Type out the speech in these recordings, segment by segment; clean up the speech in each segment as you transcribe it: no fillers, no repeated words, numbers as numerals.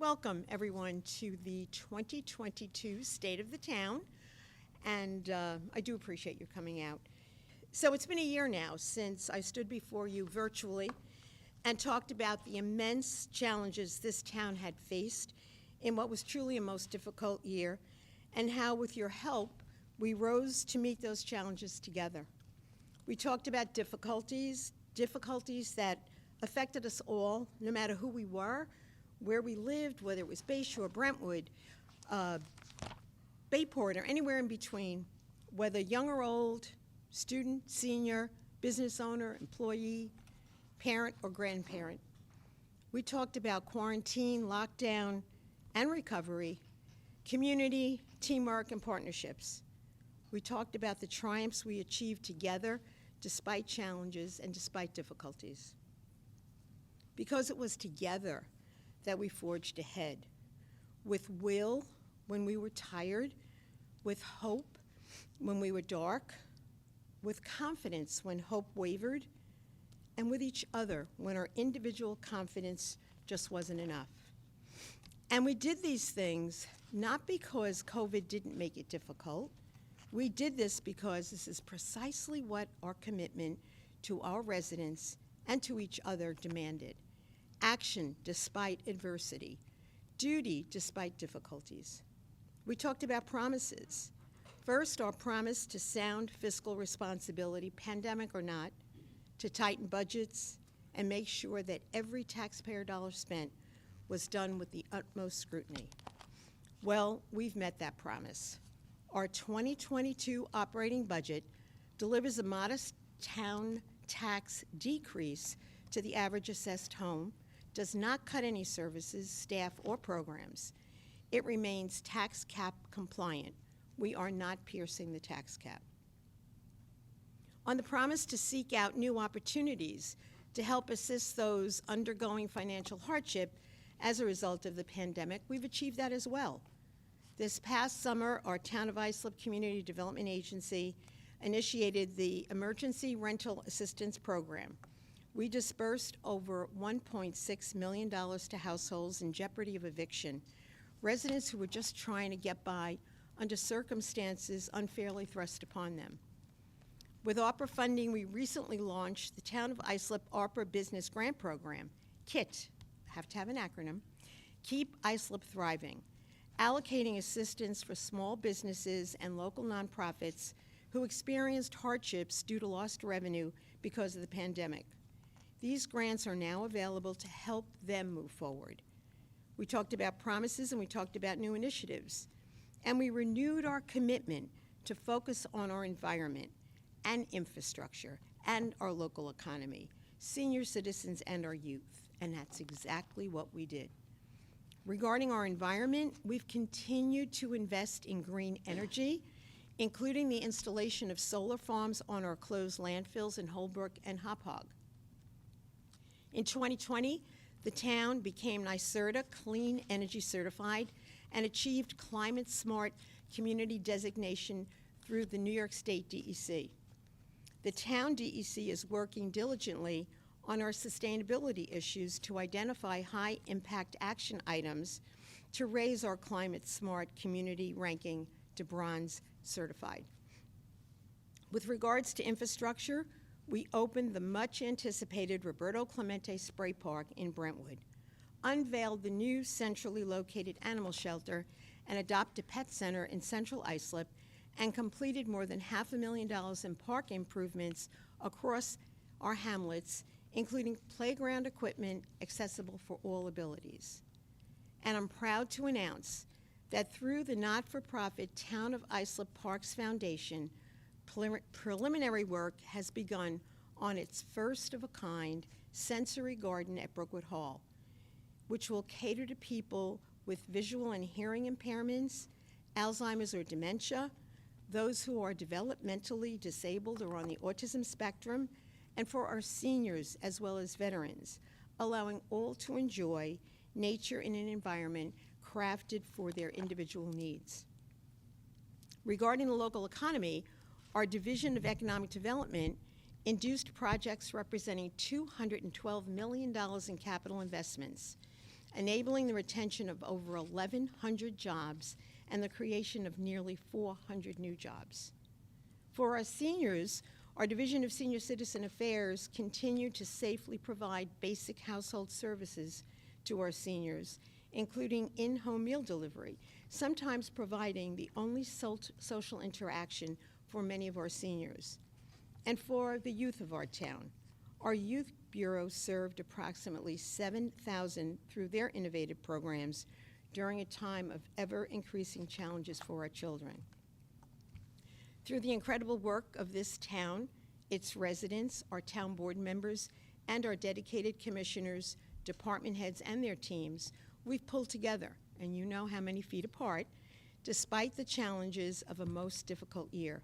Welcome, everyone, to the 2022 State of the Town, and I do appreciate you coming out. So it's been a year now since I stood before you virtually and talked about the immense challenges this town had faced in what was truly a most difficult year, and how, with your help, we rose to meet those challenges together. We talked about difficulties that affected us all, no matter who we were, where we lived, whether it was Bayshore, Brentwood, Bayport, or anywhere in between, whether young or old, student, senior, business owner, employee, parent, or grandparent. We talked about quarantine, lockdown, and recovery, community, teamwork, and partnerships. We talked about the triumphs we achieved together despite challenges and despite difficulties. Because it was together that we forged ahead, with will when we were tired, with hope when we were dark, with confidence when hope wavered, and with each other when our individual confidence just wasn't enough. And we did these things not because COVID didn't make it difficult. We did this because this is precisely what our commitment to our residents and to each other demanded. Action despite adversity, duty despite difficulties. We talked about promises. First, our promise to sound fiscal responsibility, pandemic or not, to tighten budgets and make sure that every taxpayer dollar spent was done with the utmost scrutiny. Well, we've met that promise. Our 2022 operating budget delivers a modest town tax decrease to the average assessed home, does not cut any services, staff, or programs. It remains tax cap compliant. We are not piercing the tax cap. On the promise to seek out new opportunities to help assist those undergoing financial hardship as a result of the pandemic, we've achieved that as well. This past summer, our Town of Islip Community Development Agency initiated the Emergency Rental Assistance Program. We dispersed over $1.6 million to households in jeopardy of eviction, residents who were just trying to get by under circumstances unfairly thrust upon them. With ARPA funding, we recently launched the Town of Islip ARPA Business Grant Program, KIT, have to have an acronym, Keep Islip Thriving, allocating assistance for small businesses and local nonprofits who experienced hardships due to lost revenue because of the pandemic. These grants are now available to help them move forward. We talked about promises and we talked about new initiatives. And we renewed our commitment to focus on our environment and infrastructure and our local economy, senior citizens and our youth. And that's exactly what we did. Regarding our environment, we've continued to invest in green energy, including the installation of solar farms on our closed landfills in Holbrook and Hop Hog. In 2020, the town became NYSERDA Clean Energy Certified and achieved Climate Smart Community designation through the New York State DEC. The town DEC is working diligently on our sustainability issues to identify high-impact action items to raise our Climate Smart Community ranking to Bronze Certified. With regards to infrastructure, we opened the much-anticipated Roberto Clemente Spray Park in Brentwood, unveiled the new centrally located animal shelter and Adopt-a-Pet Center in Central Islip, and completed more than $500,000 in park improvements across our hamlets, including playground equipment accessible for all abilities. And I'm proud to announce that through the not-for-profit Town of Islip Parks Foundation, preliminary work has begun on its first-of-a-kind sensory garden at Brookwood Hall, which will cater to people with visual and hearing impairments, Alzheimer's or dementia, those who are developmentally disabled or on the autism spectrum, and for our seniors as well as veterans, allowing all to enjoy nature in an environment crafted for their individual needs. Regarding the local economy, our Division of Economic Development induced projects representing $212 million in capital investments, enabling the retention of over 1,100 jobs and the creation of nearly 400 new jobs. For our seniors, our Division of Senior Citizen Affairs continued to safely provide basic household services to our seniors, including in-home meal delivery, sometimes providing the only social interaction for many of our seniors. And for the youth of our town, our Youth Bureau served approximately 7,000 through their innovative programs during a time of ever-increasing challenges for our children. Through the incredible work of this town, its residents, our town board members, and our dedicated commissioners, department heads, and their teams, we've pulled together, and you know how many feet apart, despite the challenges of a most difficult year,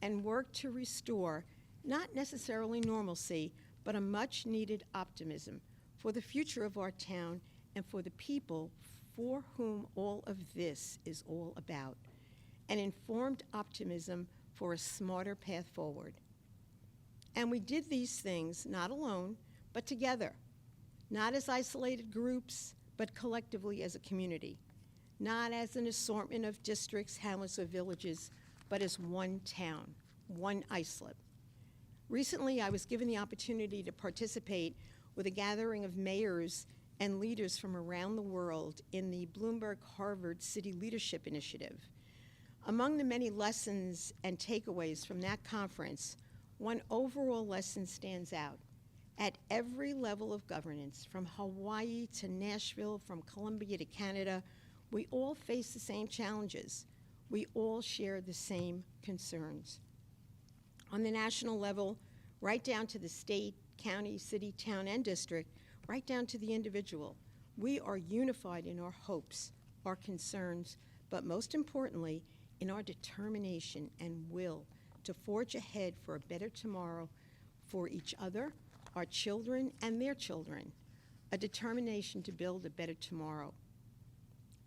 and worked to restore not necessarily normalcy, but a much-needed optimism for the future of our town and for the people for whom all of this is all about, an informed optimism for a smarter path forward. And we did these things not alone, but together, not as isolated groups, but collectively as a community, not as an assortment of districts, hamlets, or villages, but as one town, one Islip. Recently, I was given the opportunity to participate with a gathering of mayors and leaders from around the world in the Bloomberg-Harvard City Leadership Initiative. Among the many lessons and takeaways from that conference, one overall lesson stands out. At every level of governance, from Hawaii to Nashville, from Colombia to Canada, we all face the same challenges. We all share the same concerns. On the national level, right down to the state, county, city, town, and district, right down to the individual, we are unified in our hopes, our concerns, but most importantly, in our determination and will to forge ahead for a better tomorrow for each other, our children, and their children, a determination to build a better tomorrow.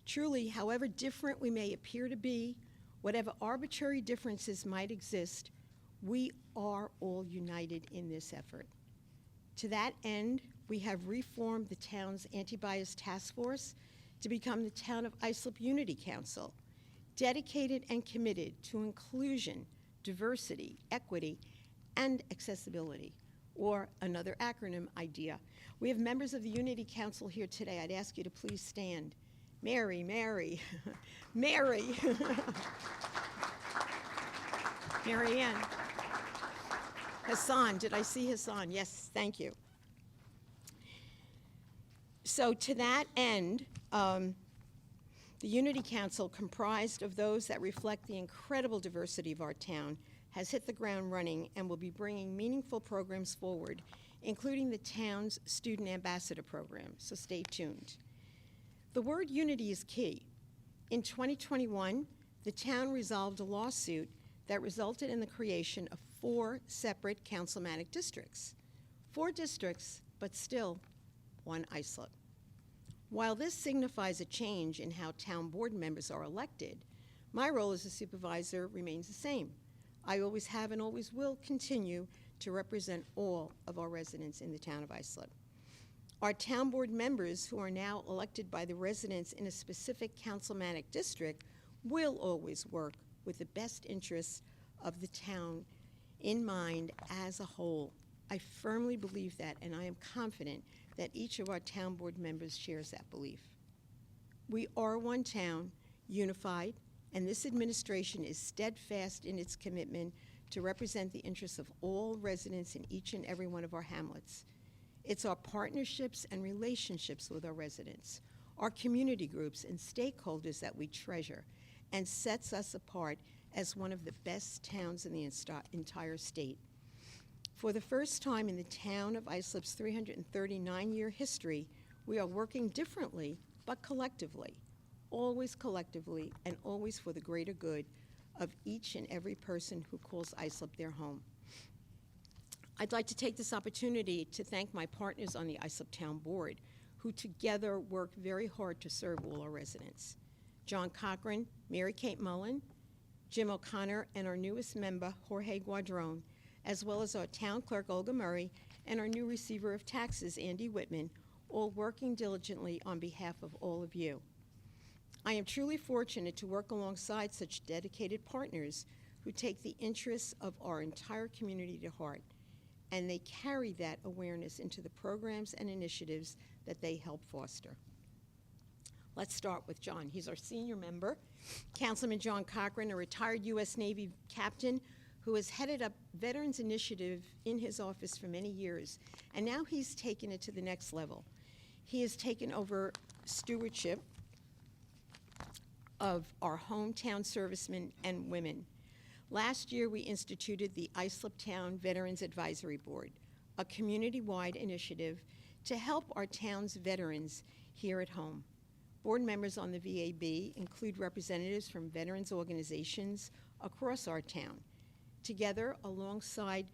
Truly, however different we may appear to be, whatever arbitrary differences might exist, we are all united in this effort. To that end, we have reformed the town's anti-bias task force to become the Town of Islip Unity Council, dedicated and committed to inclusion, diversity, equity, and accessibility, or another acronym idea. We have members of the Unity Council here today. I'd ask you to please stand. Mary, Mary, Mary. Mary Ann. Hassan, did I see Hassan? Yes, thank you. So to that end, the Unity Council, comprised of those that reflect the incredible diversity of our town, has hit the ground running and will be bringing meaningful programs forward, including the town's Student Ambassador Program, so stay tuned. The word unity is key. In 2021, the town resolved a lawsuit that resulted in the creation of 4 separate councilmanic districts. 4 districts, but still one Islip. While this signifies a change in how town board members are elected, my role as a supervisor remains the same. I always have and always will continue to represent all of our residents in the town of Islip. Our town board members, who are now elected by the residents in a specific councilmanic district, will always work with the best interests of the town in mind as a whole. I firmly believe that, and I am confident that each of our town board members shares that belief. We are one town, unified, and this administration is steadfast in its commitment to represent the interests of all residents in each and every one of our hamlets. It's our partnerships and relationships with our residents, our community groups and stakeholders that we treasure, and sets us apart as one of the best towns in the entire state. For the first time in the town of Islip's 339-year history, we are working differently, but collectively, always collectively, and always for the greater good of each and every person who calls Islip their home. I'd like to take this opportunity to thank my partners on the Islip Town Board, who together work very hard to serve all our residents. John Cochran, Mary Kate Mullen, Jim O'Connor, and our newest member, Jorge Guadron, as well as our town clerk, Olga Murray, and our new receiver of taxes, Andy Whitman, all working diligently on behalf of all of you. I am truly fortunate to work alongside such dedicated partners who take the interests of our entire community to heart, and they carry that awareness into the programs and initiatives that they help foster. Let's start with John. He's our senior member. Councilman John Cochran, a retired U.S. Navy captain who has headed up Veterans Initiative in his office for many years, and now he's taken it to the next level. He has taken over stewardship of our hometown servicemen and women. Last year, we instituted the Islip Town Veterans Advisory Board, a community-wide initiative to help our town's veterans here at home. Board members on the VAB include representatives from veterans organizations across our town. Together, alongside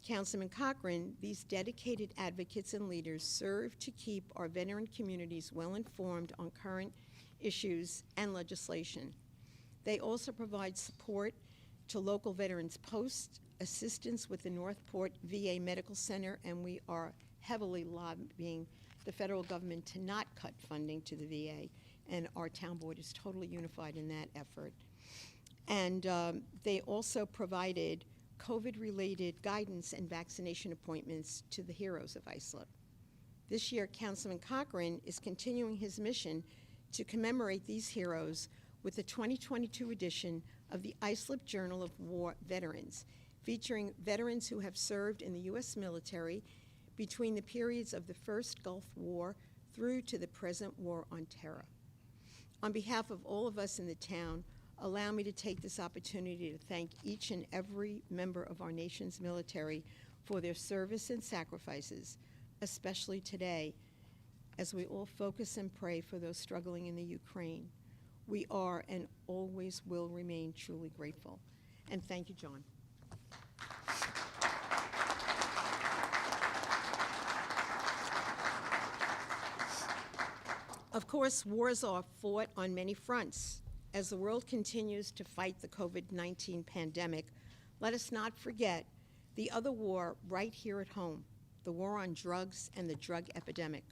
Councilman Cochran, these dedicated advocates and leaders serve to keep our veteran communities well informed on current issues and legislation. They also provide support to local veterans posts, assistance with the Northport VA Medical Center, and we are heavily lobbying the federal government to not cut funding to the VA, and our town board is totally unified in that effort. And they also provided COVID-related guidance and vaccination appointments to the heroes of Islip. This year, Councilman Cochran is continuing his mission to commemorate these heroes with the 2022 edition of the Islip Journal of War Veterans, featuring veterans who have served in the U.S. military between the periods of the First Gulf War through to the present War on Terror. On behalf of all of us in the town, allow me to take this opportunity to thank each and every member of our nation's military for their service and sacrifices, especially today, as we all focus and pray for those struggling in the Ukraine. We are and always will remain truly grateful. And thank you, John. Of course, wars are fought on many fronts. As the world continues to fight the COVID-19 pandemic, let us not forget the other war right here at home, the war on drugs and the drug epidemic.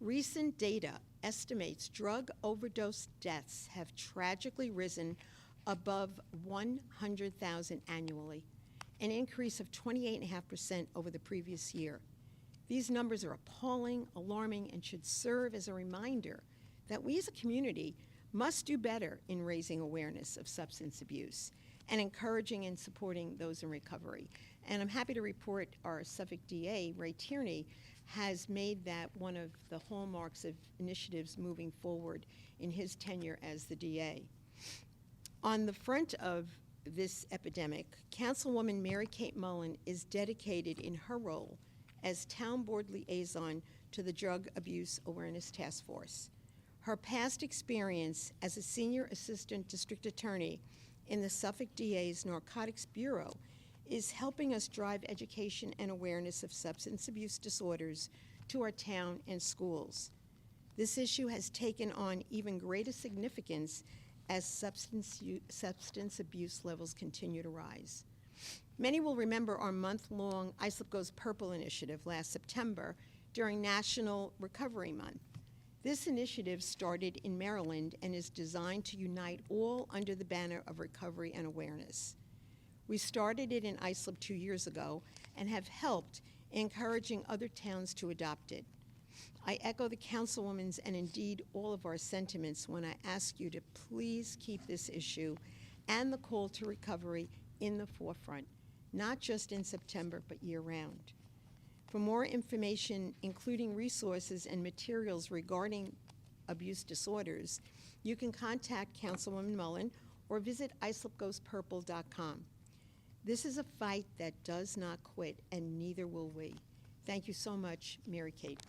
Recent data estimates drug overdose deaths have tragically risen above 100,000 annually, an increase of 28.5% over the previous year. These numbers are appalling, alarming, and should serve as a reminder that we as a community must do better in raising awareness of substance abuse and encouraging and supporting those in recovery. And I'm happy to report our Suffolk DA, Ray Tierney, has made that one of the hallmarks of initiatives moving forward in his tenure as the DA. On the front of this epidemic, Councilwoman Mary Kate Mullen is dedicated in her role as Town Board Liaison to the Drug Abuse Awareness Task Force. Her past experience as a Senior Assistant District Attorney in the Suffolk DA's Narcotics Bureau is helping us drive education and awareness of substance abuse disorders to our town and schools. This issue has taken on even greater significance as substance abuse levels continue to rise. Many will remember our month-long Islip Goes Purple initiative last September during National Recovery Month. This initiative started in Maryland and is designed to unite all under the banner of recovery and awareness. We started it in Islip 2 years ago and have helped encouraging other towns to adopt it. I echo the Councilwoman's and indeed all of our sentiments when I ask you to please keep this issue and the call to recovery in the forefront, not just in September, but year-round. For more information, including resources and materials regarding abuse disorders, you can contact Councilwoman Mullen or visit islipgoespurple.com. This is a fight that does not quit, and neither will we. Thank you so much, Mary Kate.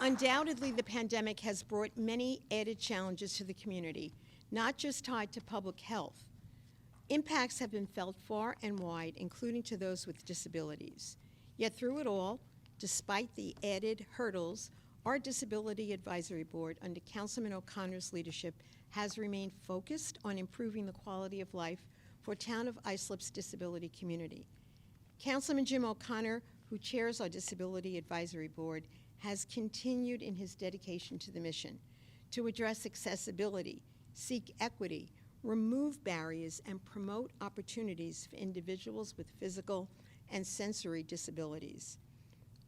Undoubtedly, the pandemic has brought many added challenges to the community, not just tied to public health. Impacts have been felt far and wide, including to those with disabilities. Yet through it all, despite the added hurdles, our Disability Advisory Board, under Councilman O'Connor's leadership, has remained focused on improving the quality of life for Town of Islip's disability community. Councilman Jim O'Connor, who chairs our Disability Advisory Board, has continued in his dedication to the mission to address accessibility, seek equity, remove barriers, and promote opportunities for individuals with physical and sensory disabilities.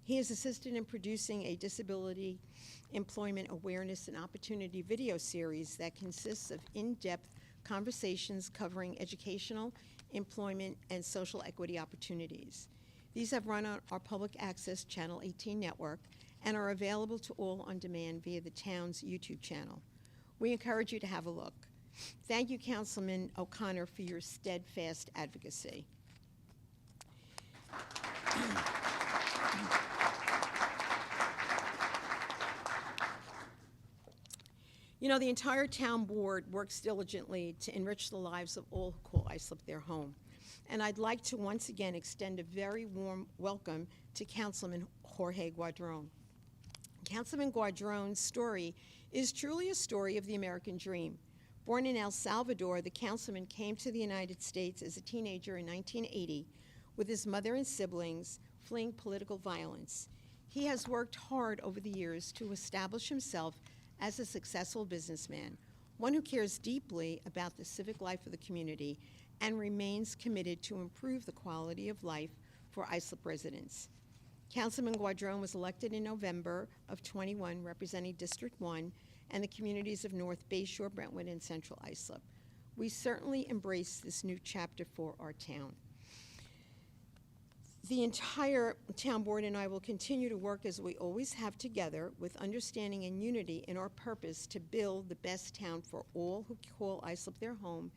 He has assisted in producing a disability employment awareness and opportunity video series that consists of in-depth conversations covering educational, employment, and social equity opportunities. These have run on our public access Channel 18 network and are available to all on demand via the town's YouTube channel. We encourage you to have a look. Thank you, Councilman O'Connor, for your steadfast advocacy. You know, the entire town board works diligently to enrich the lives of all who call Islip their home. And I'd like to once again extend a very warm welcome to Councilman Jorge Guadron. Councilman Guadron's story is truly a story of the American dream. Born in El Salvador, the councilman came to the United States as a teenager in 1980 with his mother and siblings fleeing political violence. He has worked hard over the years to establish himself as a successful businessman, one who cares deeply about the civic life of the community and remains committed to improve the quality of life for Islip residents. Councilman Guadron was elected in November of 21, representing District 1 and the communities of North Bayshore, Brentwood, and Central Islip. We certainly embrace this new chapter for our town. The entire town board and I will continue to work as we always have together with understanding and unity in our purpose to build the best town for all who call Islip their home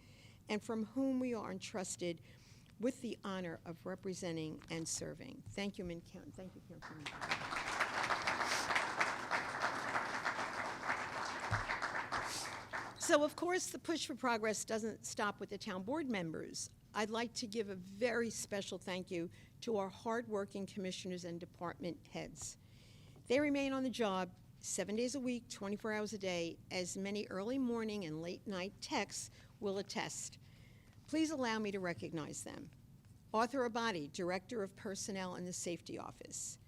and from whom we are entrusted with the honor of representing and serving. Thank you, Thank you, Councilman. So, of course, the push for progress doesn't stop with the town board members. I'd like to give a very special thank you to our hardworking commissioners and department heads. They remain on the job 7 days a week, 24 hours a day, as many early morning and late night texts will attest. Please allow me to recognize them. Arthur Abadi, Director of Personnel in the Safety Office.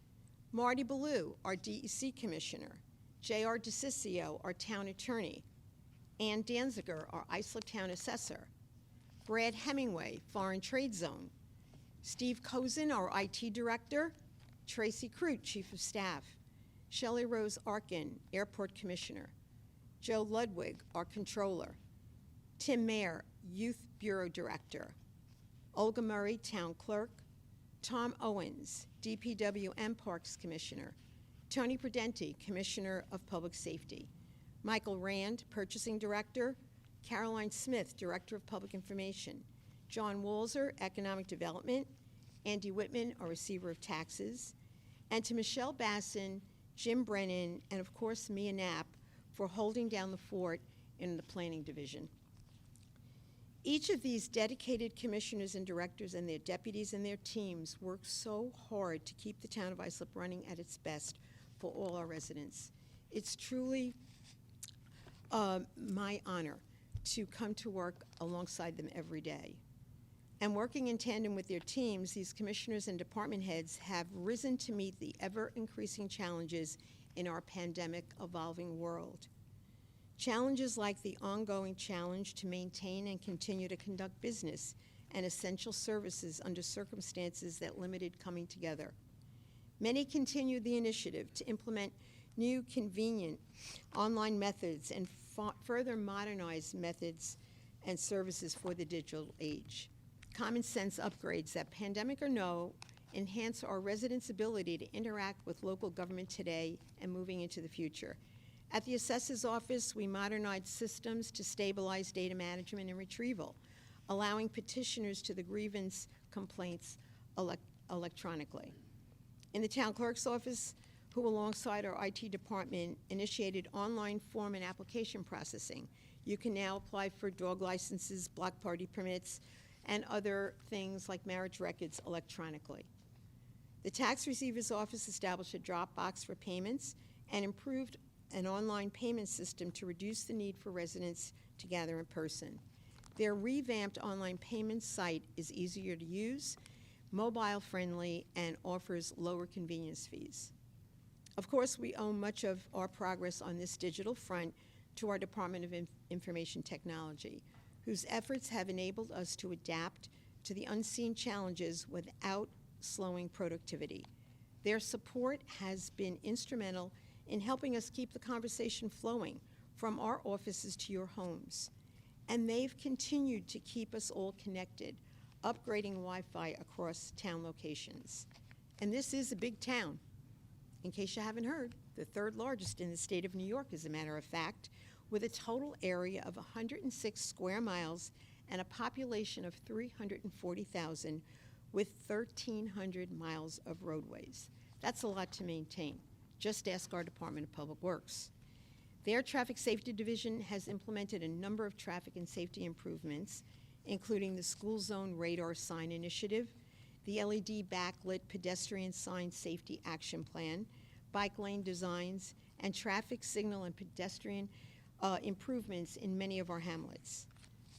Marty Ballou, our DEC Commissioner. J.R. DeCiccio, our Town Attorney. Ann Danziger, our Islip Town Assessor. Brad Hemingway, Foreign Trade Zone. Steve Kozin, our IT Director. Tracy Crute, Chief of Staff. Shelley Rose Arkin, Airport Commissioner. Joe Ludwig, our Controller. Tim Mayer, Youth Bureau Director. Olga Murray, Town Clerk. Tom Owens, DPW and Parks Commissioner. Tony Prudenti, Commissioner of Public Safety. Michael Rand, Purchasing Director. Caroline Smith, Director of Public Information. John Walzer, Economic Development. Andy Whitman, our Receiver of Taxes. And to Michelle Basson, Jim Brennan, and of course Mia Knapp for holding down the fort in the Planning Division. Each of these dedicated commissioners and directors and their deputies and their teams work so hard to keep the town of Islip running at its best for all our residents. It's truly my honor to come to work alongside them every day. And working in tandem with their teams, these commissioners and department heads have risen to meet the ever-increasing challenges in our pandemic-evolving world. Challenges like the ongoing challenge to maintain and continue to conduct business and essential services under circumstances that limited coming together. Many continued the initiative to implement new convenient online methods and further modernize methods and services for the digital age. Common sense upgrades that, pandemic or no, enhance our residents' ability to interact with local government today and moving into the future. At the Assessor's Office, we modernized systems to stabilize data management and retrieval, allowing petitioners to the grievance complaints electronically. In the Town Clerk's Office, who alongside our IT department initiated online form and application processing. You can now apply for dog licenses, block party permits, and other things like marriage records electronically. The Tax Receiver's Office established a drop box for payments and improved an online payment system to reduce the need for residents to gather in person. Their revamped online payment site is easier to use, mobile-friendly, and offers lower convenience fees. Of course, we owe much of our progress on this digital front to our Department of Information Technology, whose efforts have enabled us to adapt to the unseen challenges without slowing productivity. Their support has been instrumental in helping us keep the conversation flowing from our offices to your homes. And they've continued to keep us all connected, upgrading Wi-Fi across town locations. And this is a big town. In case you haven't heard, the third largest in the state of New York, as a matter of fact, with a total area of 106 square miles and a population of 340,000 with 1,300 miles of roadways. That's a lot to maintain. Just ask our Department of Public Works. Their Traffic Safety Division has implemented a number of traffic and safety improvements, including the School Zone Radar Sign Initiative, the LED backlit pedestrian sign safety action plan, bike lane designs, and traffic signal and pedestrian improvements in many of our hamlets.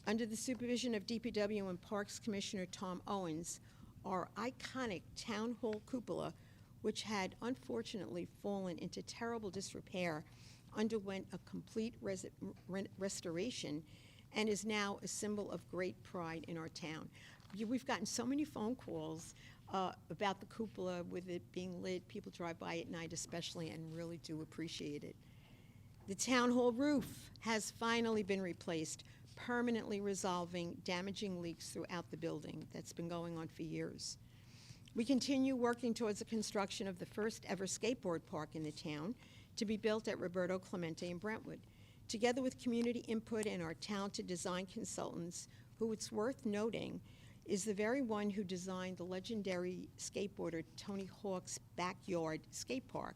Under the supervision of DPW and Parks Commissioner Tom Owens, our iconic Town Hall cupola, which had unfortunately fallen into terrible disrepair, underwent a complete restoration and is now a symbol of great pride in our town. We've gotten so many phone calls about the cupola with it being lit. People drive by at night especially and really do appreciate it. The town hall roof has finally been replaced, permanently resolving damaging leaks throughout the building that's been going on for years. We continue working towards the construction of the first ever skateboard park in the town to be built at Roberto Clemente in Brentwood. Together with community input and our talented design consultants, who, it's worth noting, is the very one who designed the legendary skateboarder Tony Hawk's backyard skate park.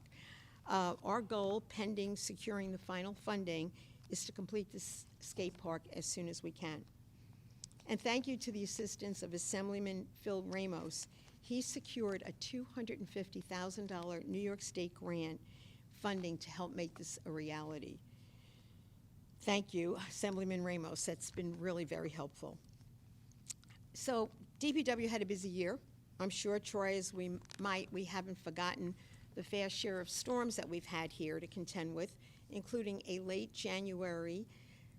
Our goal, pending securing the final funding, is to complete this skate park as soon as we can. And thank you to the assistance of Assemblyman Phil Ramos. He secured a $250,000 New York State grant funding to help make this a reality. Thank you, Assemblyman Ramos. That's been really very helpful. So DPW had a busy year. I'm sure, Troy, as we haven't forgotten the fair share of storms that we've had here to contend with, including a late January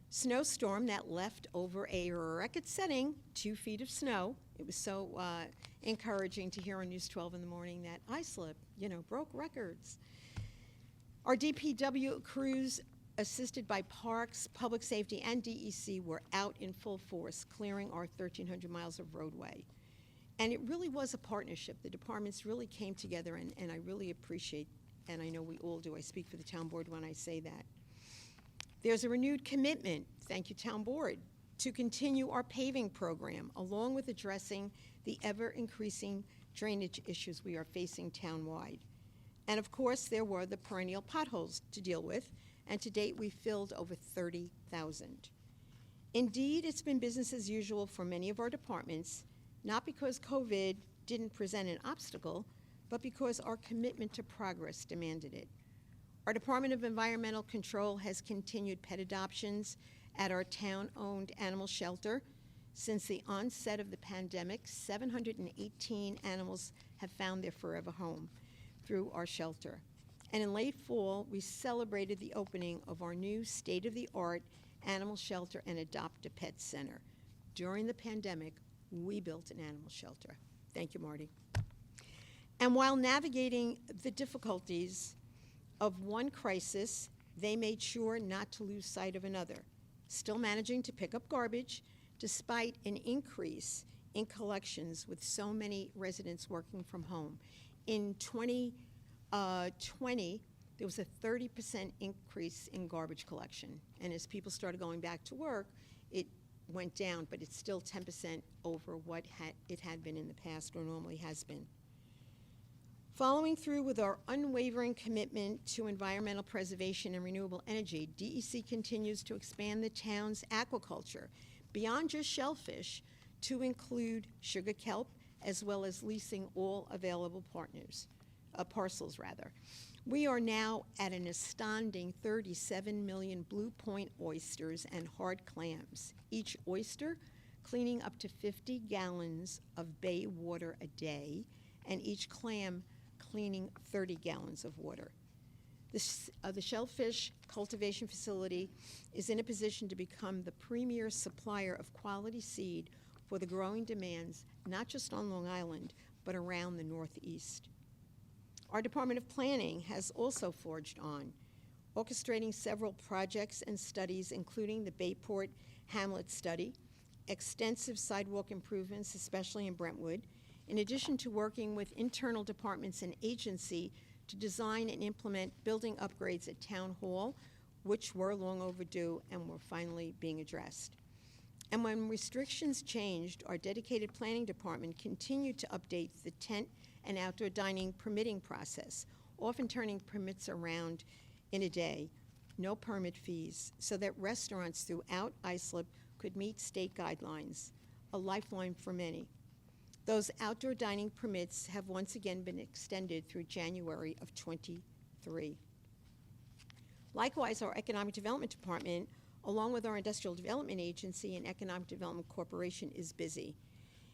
snowstorm that left over a record-setting 2 feet of snow. It was so encouraging to hear on News 12 in the morning that Islip, broke records. Our DPW crews, assisted by Parks, Public Safety, and DEC, were out in full force, clearing our 1,300 miles of roadway. And it really was a partnership. The departments really came together, and I really appreciate, and I know we all do, I speak for the town board when I say that. There's a renewed commitment, thank you, town board, to continue our paving program, along with addressing the ever-increasing drainage issues we are facing townwide. And of course, there were the perennial potholes to deal with, and to date, we've filled over 30,000. Indeed, it's been business as usual for many of our departments, not because COVID didn't present an obstacle, but because our commitment to progress demanded it. Our Department of Environmental Control has continued pet adoptions at our town-owned animal shelter. Since the onset of the pandemic, 718 animals have found their forever home through our shelter. And in late fall, we celebrated the opening of our new state-of-the-art animal shelter and adopt-a-pet center. During the pandemic, we built an animal shelter. Thank you, Marty. And while navigating the difficulties of one crisis, they made sure not to lose sight of another, still managing to pick up garbage despite an increase in collections with so many residents working from home. In 2020, there was a 30% increase in garbage collection. And as people started going back to work, it went down, but it's still 10% over what it had been in the past or normally has been. Following through with our unwavering commitment to environmental preservation and renewable energy, DEC continues to expand the town's aquaculture beyond just shellfish to include sugar kelp, as well as leasing all available parcels. We are now at an astounding 37 million blue point oysters and hard clams. Each oyster cleaning up to 50 gallons of bay water a day, and each clam cleaning 30 gallons of water. The shellfish cultivation facility is in a position to become the premier supplier of quality seed for the growing demands, not just on Long Island, but around the Northeast. Our Department of Planning has also forged on, orchestrating several projects and studies, including the Bayport Hamlet study, extensive sidewalk improvements, especially in Brentwood, in addition to working with internal departments and agency to design and implement building upgrades at Town Hall, which were long overdue and were finally being addressed. And when restrictions changed, our dedicated planning department continued to update the tent and outdoor dining permitting process, often turning permits around in a day, no permit fees, so that restaurants throughout Islip could meet state guidelines, a lifeline for many. Those outdoor dining permits have once again been extended through January of '23. Likewise, our Economic Development Department, along with our Industrial Development Agency and Economic Development Corporation, is busy.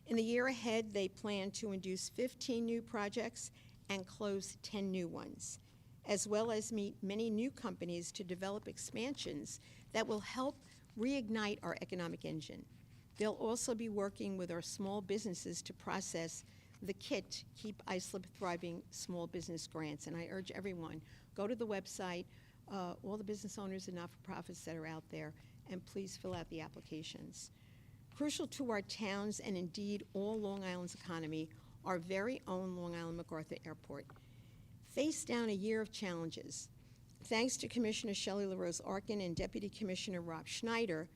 In the year ahead, they plan to induce 15 new projects and close 10 new ones, as well as meet many new companies to develop expansions that will help reignite our economic engine. They'll also be working with our small businesses to process the KIT, Keep Islip Thriving Small Business Grants. And I urge everyone, go to the website, all the business owners and not-for-profits that are out there, and please fill out the applications. Crucial to our towns and indeed all Long Island's economy, our very own Long Island MacArthur Airport faced down a year of challenges. Thanks to Commissioner Shelley LaRose Arkin and Deputy Commissioner Rob Schneider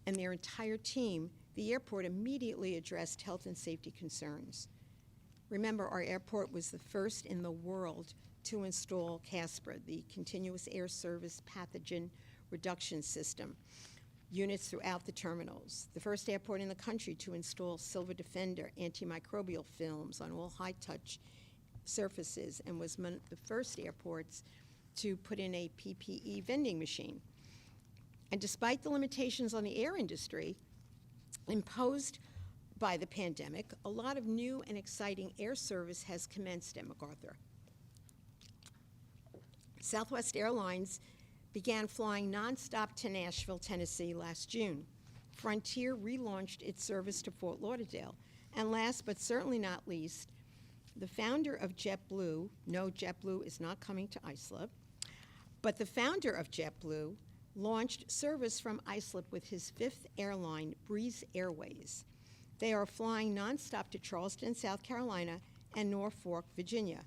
and their entire team, the airport immediately addressed health and safety concerns. Remember, our airport was the first in the world to install CASPR, the Continuous Air Service Pathogen Reduction System, units throughout the terminals. The first airport in the country to install Silver Defender antimicrobial films on all high-touch surfaces, and was one of the first airports to put in a PPE vending machine. And despite the limitations on the air industry imposed by the pandemic, a lot of new and exciting air service has commenced at MacArthur. Southwest Airlines began flying nonstop to Nashville, Tennessee last June. Frontier relaunched its service to Fort Lauderdale. And last but certainly not least, the founder of JetBlue, no, JetBlue is not coming to Islip, but the founder of JetBlue launched service from Islip with his fifth airline, Breeze Airways. They are flying nonstop to Charleston, South Carolina, and Norfolk, Virginia.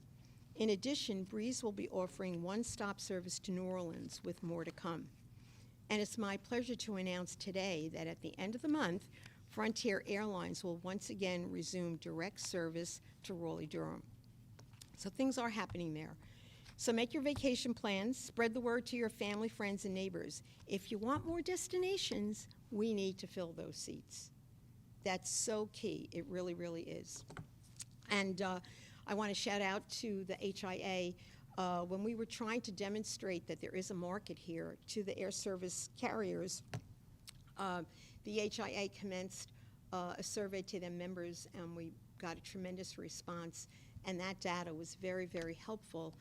In addition, Breeze will be offering one-stop service to New Orleans, with more to come. And it's my pleasure to announce today that at the end of the month, Frontier Airlines will once again resume direct service to Raleigh-Durham. So things are happening there. So make your vacation plans, spread the word to your family, friends, and neighbors. If you want more destinations, we need to fill those seats. That's so key. It really, really is. And I want to shout out to the HIA. When we were trying to demonstrate that there is a market here to the air service carriers, the HIA commenced a survey to their members, and we got a tremendous response. And that data was very, very helpful,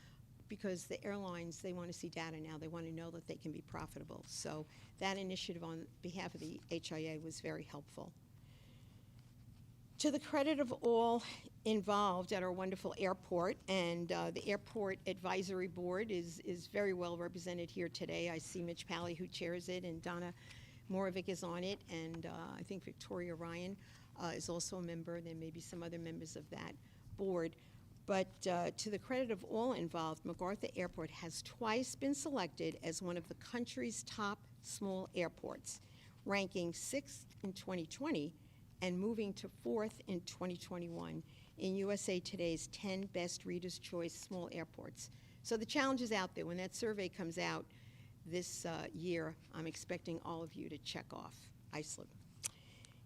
because the airlines, they want to see data now. They want to know that they can be profitable. So that initiative on behalf of the HIA was very helpful. To the credit of all involved at our wonderful airport, and the Airport Advisory Board is very well represented here today. I see Mitch Pally, who chairs it, and Donna Morovic is on it, and I think Victoria Ryan is also a member. There may be some other members of that board. But to the credit of all involved, MacArthur Airport has twice been selected as one of the country's top small airports, ranking 6th in 2020 and moving to 4th in 2021 in USA Today's 10 Best Reader's Choice Small Airports. So the challenge is out there. When that survey comes out this year, I'm expecting all of you to check off Islip.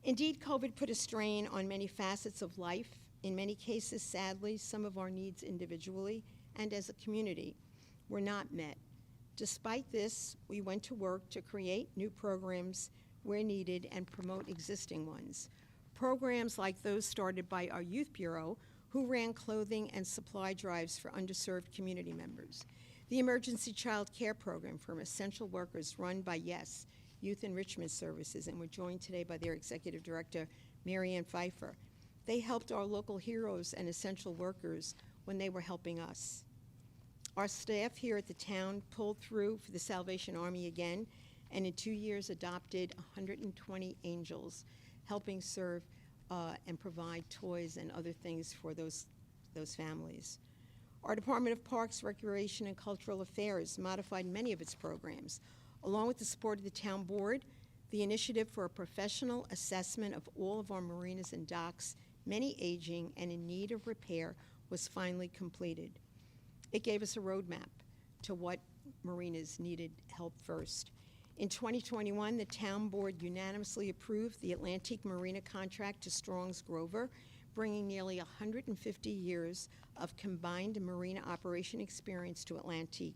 Indeed, COVID put a strain on many facets of life. In many cases, sadly, some of our needs individually and as a community were not met. Despite this, we went to work to create new programs, where needed and promote existing ones. Programs like those started by our Youth Bureau, who ran clothing and supply drives for underserved community members. The Emergency Child Care Program for essential workers run by YES, Youth Enrichment Services, and we're joined today by their Executive Director, Mary Ann Pfeiffer. They helped our local heroes and essential workers when they were helping us. Our staff here at the town pulled through for the Salvation Army again, and in 2 years adopted 120 angels, helping serve and provide toys and other things for those families. Our Department of Parks, Recreation, and Cultural Affairs modified many of its programs. Along with the support of the town board, the initiative for a professional assessment of all of our marinas and docks, many aging and in need of repair, was finally completed. It gave us a roadmap to what marinas needed help first. In 2021, the town board unanimously approved the Atlantique Marina contract to Strong's Grover, bringing nearly 150 years of combined marina operation experience to Atlantique.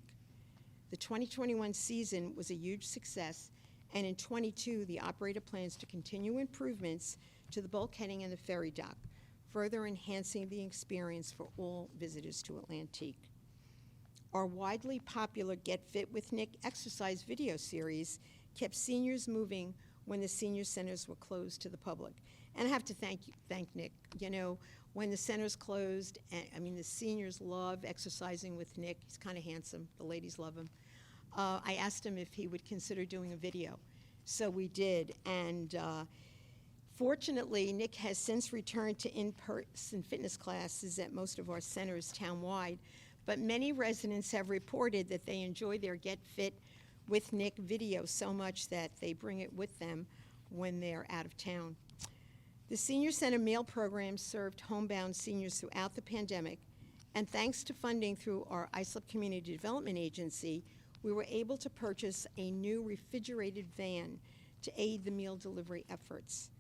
The 2021 season was a huge success, and in 22, the operator plans to continue improvements to the bulkheading and the ferry dock, further enhancing the experience for all visitors to Atlantique. Our widely popular Get Fit with Nick exercise video series kept seniors moving when the senior centers were closed to the public. And I have to thank Nick. You know, when the centers closed, the seniors love exercising with Nick. He's kind of handsome. The ladies love him. I asked him if he would consider doing a video. So we did. And fortunately, Nick has since returned to in-person fitness classes at most of our centers town-wide. But many residents have reported that they enjoy their Get Fit with Nick video so much that they bring it with them when they're out of town. The Senior Center meal program served homebound seniors throughout the pandemic, and thanks to funding through our Islip Community Development Agency, we were able to purchase a new refrigerated van to aid the meal delivery efforts.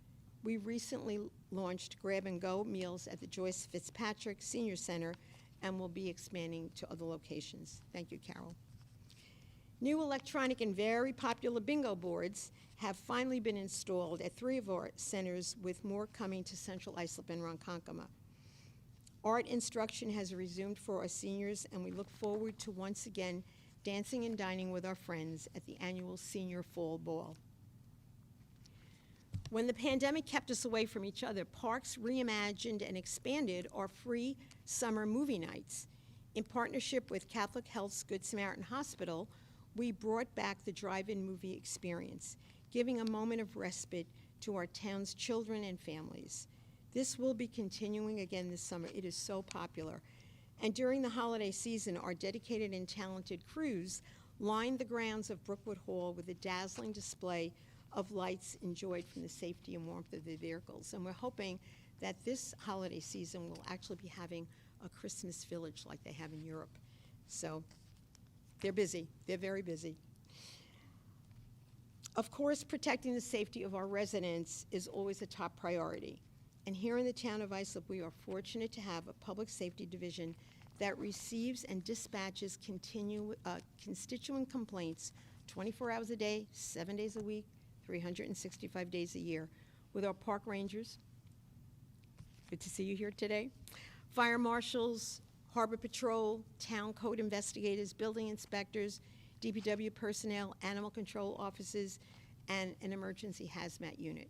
We recently launched grab-and-go meals at the Joyce Fitzpatrick Senior Center, and will be expanding to other locations. Thank you, Carol. New electronic and very popular bingo boards have finally been installed at 3 of our centers, with more coming to Central Islip and Ronkonkoma. Art instruction has resumed for our seniors, and we look forward to once again dancing and dining with our friends at the annual Senior Fall Ball. When the pandemic kept us away from each other, Parks reimagined and expanded our free summer movie nights. In partnership with Catholic Health's Good Samaritan Hospital, we brought back the drive-in movie experience, giving a moment of respite to our town's children and families. This will be continuing again this summer. It is so popular. And during the holiday season, our dedicated and talented crews lined the grounds of Brookwood Hall with a dazzling display of lights enjoyed from the safety and warmth of their vehicles. And we're hoping that this holiday season will actually be having a Christmas village like they have in Europe. So they're busy. They're very busy. Of course, protecting the safety of our residents is always a top priority. And here in the town of Islip, we are fortunate to have a public safety division that receives and dispatches constituent complaints 24 hours a day, 7 days a week, 365 days a year, with our park rangers. Good to see you here today. Fire marshals, harbor patrol, town code investigators, building inspectors, DPW personnel, animal control officers, and an emergency hazmat unit.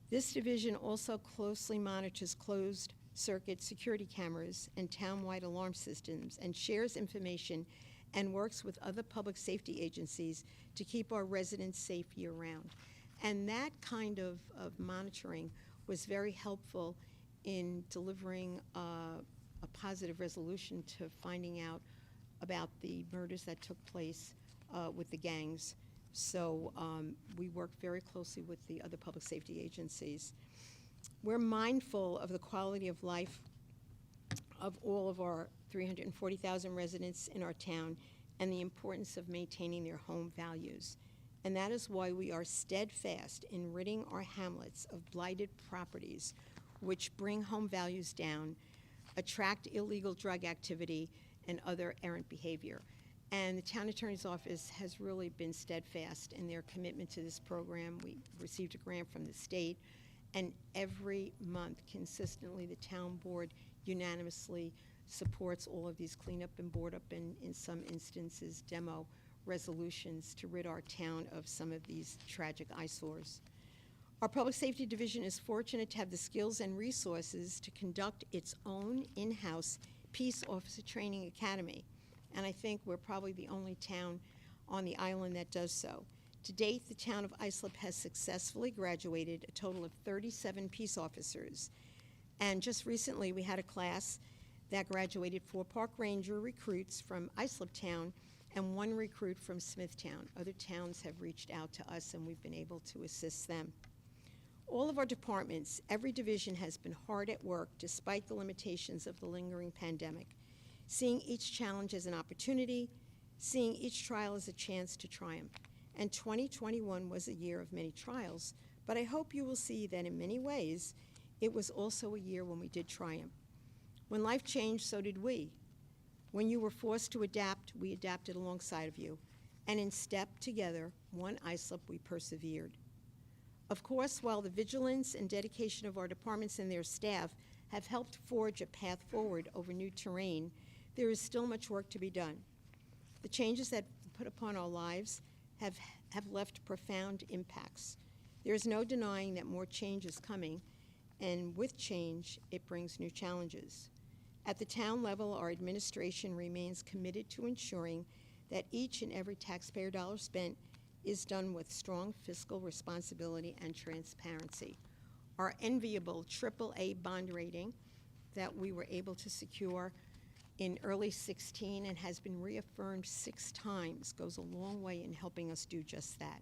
This division also closely monitors closed circuit security cameras and town-wide alarm systems, and shares information and works with other public safety agencies to keep our residents safe year-round. And that kind of monitoring was very helpful in delivering a positive resolution to finding out about the murders that took place with the gangs. So we work very closely with the other public safety agencies. We're mindful of the quality of life of all of our 340,000 residents in our town and the importance of maintaining their home values. And that is why we are steadfast in ridding our hamlets of blighted properties which bring home values down, attract illegal drug activity, and other errant behavior. And the town attorney's office has really been steadfast in their commitment to this program. We received a grant from the state, and every month, consistently, the town board unanimously supports all of these cleanup and board up and, in some instances, demo resolutions to rid our town of some of these tragic eyesores. Our Public Safety Division is fortunate to have the skills and resources to conduct its own in-house Peace Officer Training Academy, and I think we're probably the only town on the island that does so. To date, the town of Islip has successfully graduated a total of 37 peace officers, and just recently we had a class that graduated 4 park ranger recruits from Islip Town and 1 recruit from Smithtown. Other towns have reached out to us, and we've been able to assist them. All of our departments, every division has been hard at work despite the limitations of the lingering pandemic, seeing each challenge as an opportunity, seeing each trial as a chance to triumph. And 2021 was a year of many trials, but I hope you will see that in many ways, it was also a year when we did triumph. When life changed, so did we. When you were forced to adapt, we adapted alongside of you. And in step together, one Islip, we persevered. Of course, while the vigilance and dedication of our departments and their staff have helped forge a path forward over new terrain, there is still much work to be done. The changes that put upon our lives have left profound impacts. There is no denying that more change is coming, and with change, it brings new challenges. At the town level, our administration remains committed to ensuring that each and every taxpayer dollar spent is done with strong fiscal responsibility and transparency. Our enviable AAA bond rating that we were able to secure in early 16 and has been reaffirmed 6 times goes a long way in helping us do just that.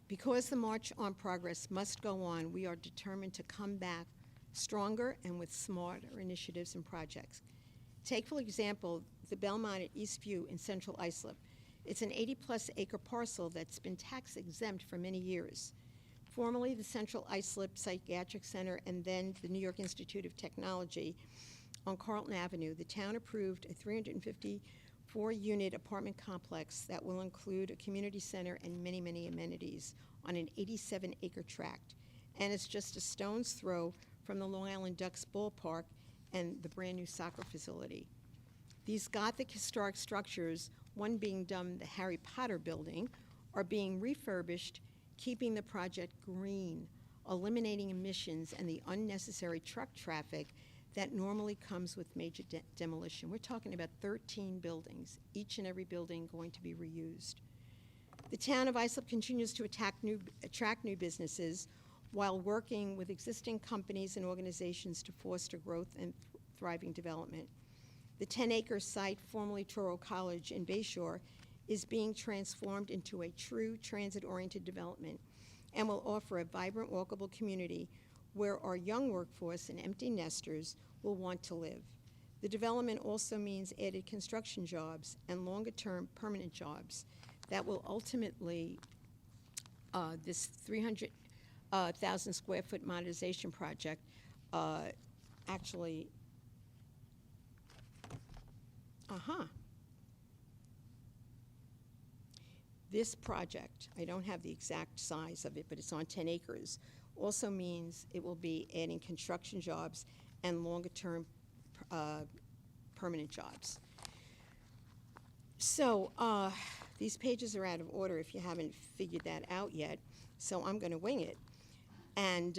Because the march on progress must go on, we are determined to come back stronger and with smarter initiatives and projects. Take, for example, the Belmont at Eastview in central Islip. It's an 80-plus acre parcel that's been tax exempt for many years. Formerly the Central Islip Psychiatric Center and then the New York Institute of Technology on Carlton Avenue, the town approved a 354-unit apartment complex that will include a community center and many, many amenities on an 87-acre tract. And it's just a stone's throw from the Long Island Ducks ballpark and the brand new soccer facility. These Gothic historic structures, one being dubbed the Harry Potter building, are being refurbished, keeping the project green, eliminating emissions and the unnecessary truck traffic that normally comes with major demolition. We're talking about 13 buildings, each and every building going to be reused. The town of Islip continues to attract new businesses while working with existing companies and organizations to foster growth and thriving development. The 10-acre site, formerly Toro College in Bayshore, is being transformed into a true transit-oriented development and will offer a vibrant, walkable community where our young workforce and empty nesters will want to live. The development also means added construction jobs and longer-term permanent jobs that will ultimately, this 300,000 square foot modernization project actually, This project, I don't have the exact size of it, but it's on 10 acres, also means it will be adding construction jobs and longer-term permanent jobs. So these pages are out of order if you haven't figured that out yet, so I'm going to wing it. And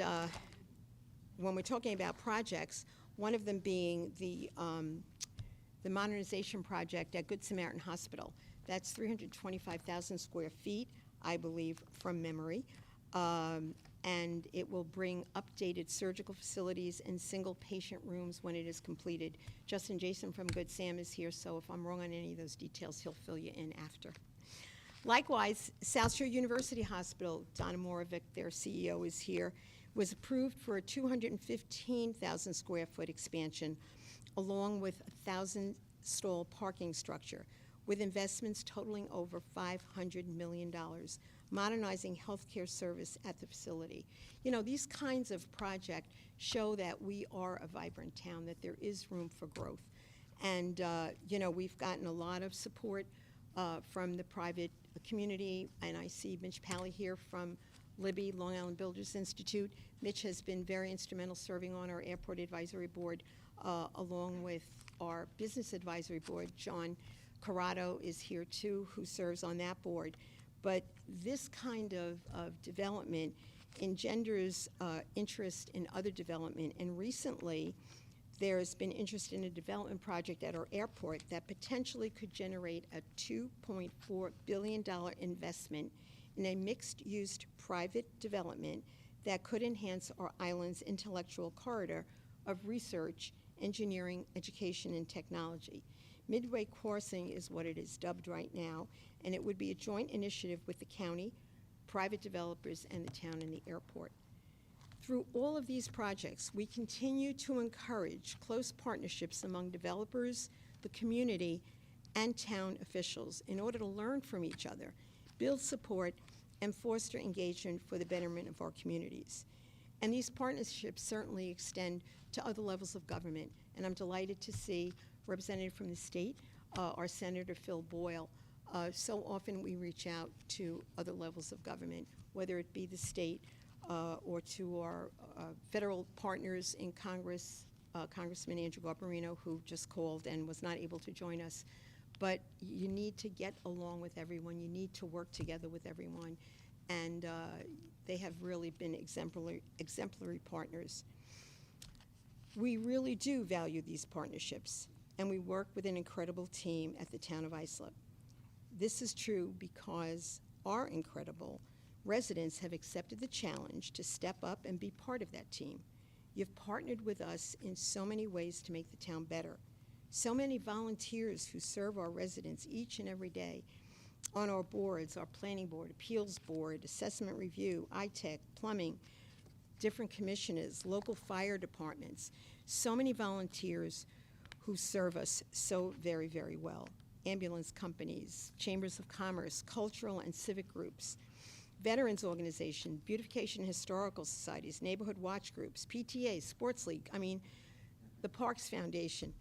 when we're talking about projects, one of them being the modernization project at Good Samaritan Hospital. That's 325,000 square feet, I believe, from memory. And it will bring updated surgical facilities and single patient rooms when it is completed. Justin Jason from Good Sam is here, so if I'm wrong on any of those details, he'll fill you in after. Likewise, South Shore University Hospital, Donna Morovic, their CEO, is here, was approved for a 215,000 square foot expansion along with a 1,000-stall parking structure with investments totaling over $500 million, modernizing healthcare service at the facility. You know, these kinds of projects show that we are a vibrant town, that there is room for growth. And, we've gotten a lot of support from the private community, and I see Mitch Pally here from Libby, Long Island Builders Institute. Mitch has been very instrumental serving on our Airport Advisory Board, along with our Business Advisory Board. John Corrado is here too, who serves on that board. But this kind of development engenders interest in other development, and recently there's been interest in a development project at our airport that potentially could generate a $2.4 billion investment in a mixed-use private development that could enhance our island's intellectual corridor of research, engineering, education, and technology. Midway Crossing is what it is dubbed right now, and it would be a joint initiative with the county, private developers, and the town and the airport. Through all of these projects, we continue to encourage close partnerships among developers, the community, and town officials in order to learn from each other, build support, and foster engagement for the betterment of our communities. And these partnerships certainly extend to other levels of government, and I'm delighted to see representative from the state, our Senator Phil Boyle. So often we reach out to other levels of government, whether it be the state or to our federal partners in Congress, Congressman Andrew Garbarino, who just called and was not able to join us. But you need to get along with everyone. You need to work together with everyone. And they have really been exemplary partners. We really do value these partnerships, and we work with an incredible team at the town of Islip. This is true because our incredible residents have accepted the challenge to step up and be part of that team. You've partnered with us in so many ways to make the town better. So many volunteers who serve our residents each and every day on our boards, our planning board, appeals board, assessment review, ITech, plumbing, different commissioners, local fire departments, so many volunteers who serve us so very, very well. Ambulance companies, chambers of commerce, cultural and civic groups, veterans organizations, beautification and historical societies, neighborhood watch groups, PTA, sports league, the Parks Foundation.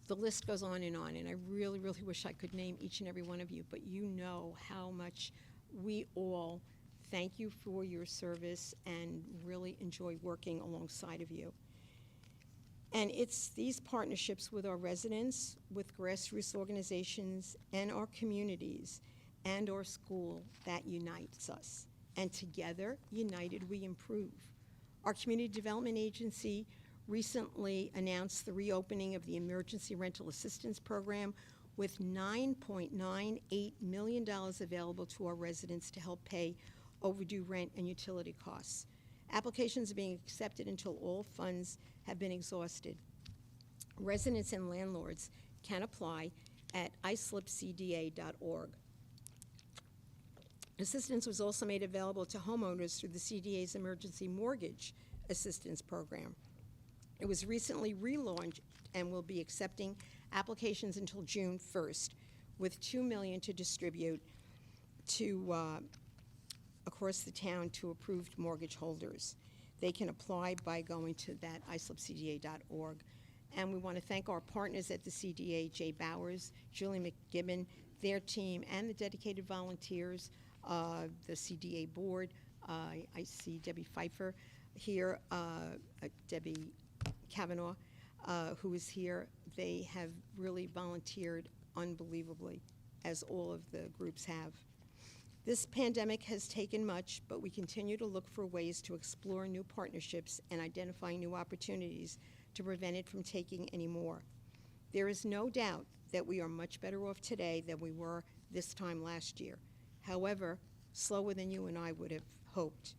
The list goes on, and I really, really wish I could name each and every one of you, but you know how much we all thank you for your service and really enjoy working alongside of you. And it's these partnerships with our residents, with grassroots organizations, and our communities, and our school that unites us. And together, united, we improve. Our Community Development Agency recently announced the reopening of the Emergency Rental Assistance Program with $9.98 million available to our residents to help pay overdue rent and utility costs. Applications are being accepted until all funds have been exhausted. Residents and landlords can apply at islipcda.org. Assistance was also made available to homeowners through the CDA's Emergency Mortgage Assistance Program. It was recently relaunched and will be accepting applications until June 1st, with $2 million to distribute to across the town to approved mortgage holders. They can apply by going to that islipcda.org. And we want to thank our partners at the CDA, Jay Bowers, Julie McGibbon, their team, and the dedicated volunteers, the CDA board. I see Debbie Pfeiffer here, Debbie Kavanaugh, who is here. They have really volunteered unbelievably, as all of the groups have. This pandemic has taken much, but we continue to look for ways to explore new partnerships and identify new opportunities to prevent it from taking any more. There is no doubt that we are much better off today than we were this time last year. However, slower than you and I would have hoped.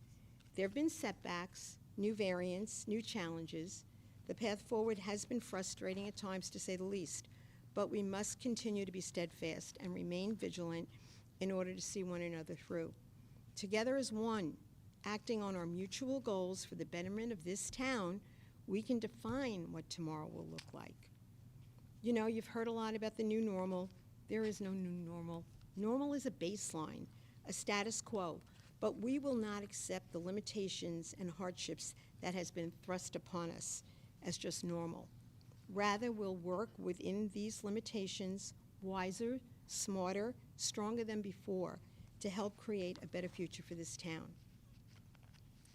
There have been setbacks, new variants, new challenges. The path forward has been frustrating at times, to say the least, but we must continue to be steadfast and remain vigilant in order to see one another through. Together as one, acting on our mutual goals for the betterment of this town, we can define what tomorrow will look like. You know, you've heard a lot about the new normal. There is no new normal. Normal is a baseline, a status quo, but we will not accept the limitations and hardships that has been thrust upon us as just normal. Rather, we'll work within these limitations, wiser, smarter, stronger than before, to help create a better future for this town.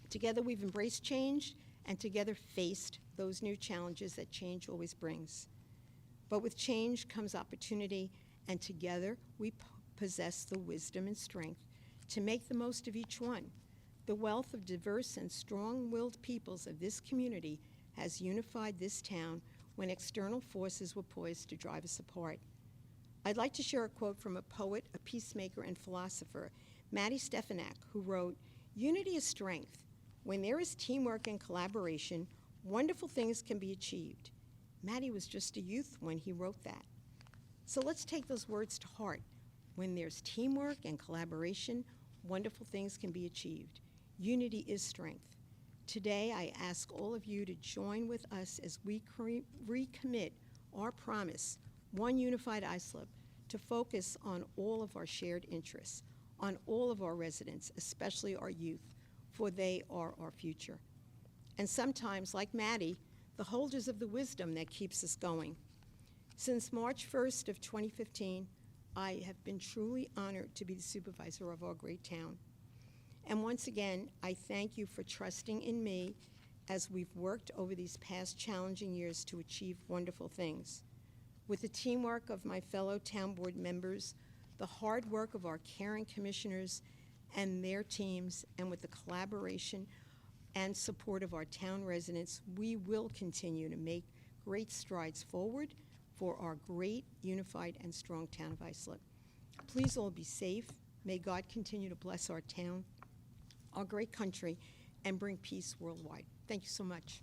Together, we've embraced change, and together faced those new challenges that change always brings. But with change comes opportunity, and together we possess the wisdom and strength to make the most of each one. The wealth of diverse and strong-willed peoples of this community has unified this town when external forces were poised to drive us apart. I'd like to share a quote from a poet, a peacemaker, and philosopher, Matty Stefanak, who wrote, "Unity is strength. When there is teamwork and collaboration, wonderful things can be achieved." Matty was just a youth when he wrote that. So let's take those words to heart. When there's teamwork and collaboration, wonderful things can be achieved. Unity is strength. Today, I ask all of you to join with us as we recommit our promise, one unified Islip, to focus on all of our shared interests, on all of our residents, especially our youth, for they are our future. And sometimes, like Maddie, the holders of the wisdom that keeps us going. Since March 1st of 2015, I have been truly honored to be the supervisor of our great town. And once again, I thank you for trusting in me as we've worked over these past challenging years to achieve wonderful things. With the teamwork of my fellow town board members, the hard work of our caring commissioners and their teams, and with the collaboration and support of our town residents, we will continue to make great strides forward for our great, unified, and strong town of Islip. Please all be safe. May God continue to bless our town, our great country, and bring peace worldwide. Thank you so much.